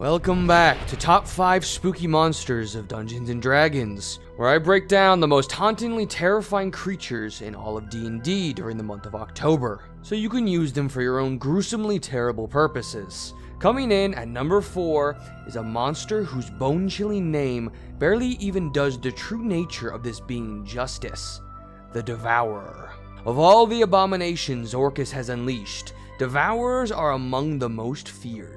Welcome back to Top 5 Spooky Monsters of Dungeons & Dragons, where I break down the most hauntingly terrifying creatures in all of D&D during the month of October, so you can use them for your own gruesomely terrible purposes. Coming in at number 4 is a monster whose bone-chilling name barely even does the true nature of this being justice: the Devourer. Of all the abominations Orcus has unleashed, Devourers are among the most feared.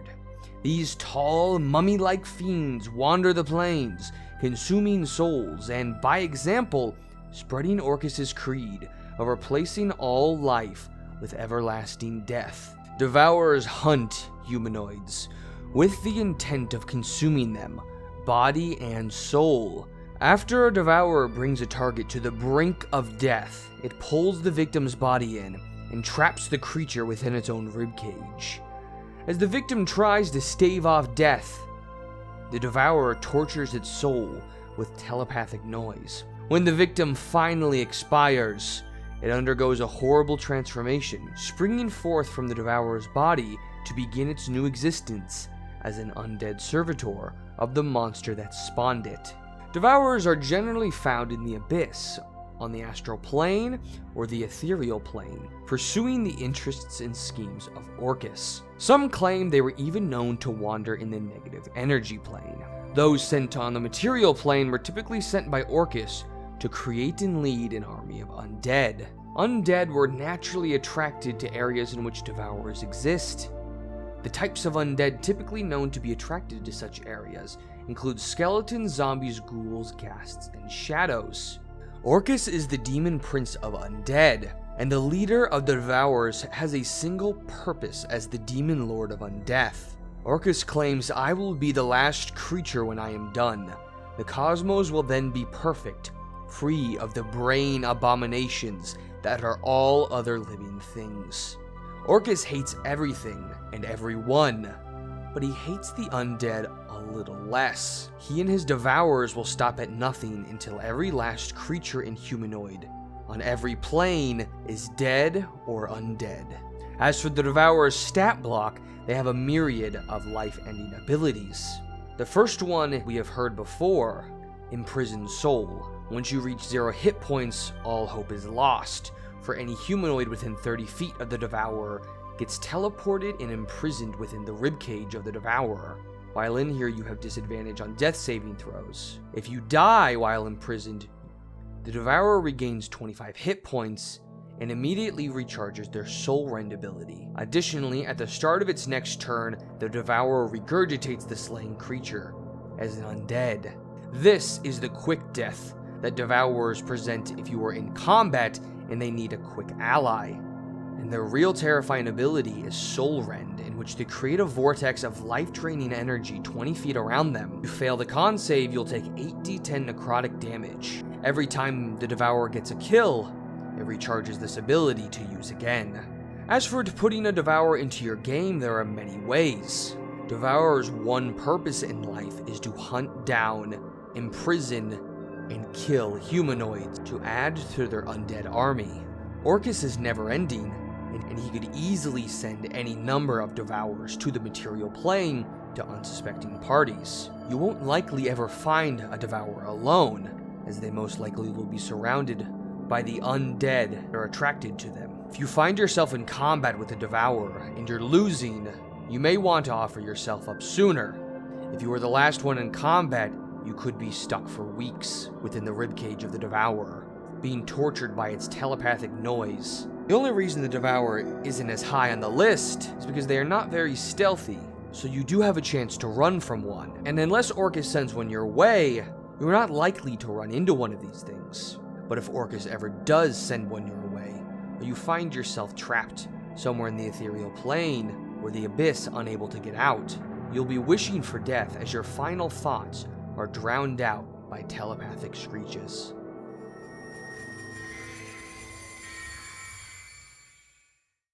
These tall, mummy-like fiends wander the plains, consuming souls, and by example, spreading Orcus's creed of replacing all life with everlasting death. Devourers hunt humanoids, with the intent of consuming them, body and soul. After a Devourer brings a target to the brink of death, it pulls the victim's body in and traps the creature within its own ribcage. As the victim tries to stave off death, the Devourer tortures its soul with telepathic noise. When the victim finally expires, it undergoes a horrible transformation, springing forth from the Devourer's body to begin its new existence as an undead servitor of the monster that spawned it. Devourers are generally found in the abyss, on the astral plane or the ethereal plane, pursuing the interests and schemes of Orcus. Some claim they were even known to wander in the negative energy plane. Those sent on the material plane were typically sent by Orcus to create and lead an army of undead. Undead were naturally attracted to areas in which Devourers exist. The types of undead typically known to be attracted to such areas include skeletons, zombies, ghouls, ghasts, and shadows. Orcus is the demon prince of undead, and the leader of the Devourers has a single purpose as the demon lord of undeath. Orcus claims, "I will be the last creature when I am done. The cosmos will then be perfect, free of the brain abominations that are all other living things." Orcus hates everything and everyone, but he hates the undead a little less. He and his Devourers will stop at nothing until every last creature and humanoid on every plane is dead or undead. As for the Devourer's stat block, they have a myriad of life-ending abilities. The first one we have heard before, Imprisoned Soul. Once you reach 0 hit points, all hope is lost, for any humanoid within 30 feet of the Devourer gets teleported and imprisoned within the ribcage of the Devourer. While in here, you have disadvantage on death saving throws. If you die while imprisoned, the Devourer regains 25 hit points and immediately recharges their Soul Rend ability. Additionally, at the start of its next turn, the Devourer regurgitates the slain creature as an undead. This is the quick death that Devourers present if you are in combat and they need a quick ally. And their real terrifying ability is Soul Rend, in which they create a vortex of life-draining energy 20 feet around them. If you fail the con save, you'll take 8d10 necrotic damage. Every time the Devourer gets a kill, it recharges this ability to use again. As for putting a Devourer into your game, there are many ways. Devourer's one purpose in life is to hunt down, imprison, and kill humanoids to add to their undead army. Orcus is never-ending, and he could easily send any number of Devourers to the material plane to unsuspecting parties. You won't likely ever find a Devourer alone, as they most likely will be surrounded by the undead that are attracted to them. If you find yourself in combat with a Devourer and you're losing, you may want to offer yourself up sooner. If you were the last one in combat, you could be stuck for weeks within the ribcage of the Devourer, being tortured by its telepathic noise. The only reason the Devourer isn't as high on the list is because they are not very stealthy, so you do have a chance to run from one. And unless Orcus sends one your way, you're not likely to run into one of these things. But if Orcus ever does send one your way, or you find yourself trapped somewhere in the ethereal plane or the abyss unable to get out, you'll be wishing for death as your final thoughts are drowned out by telepathic screeches.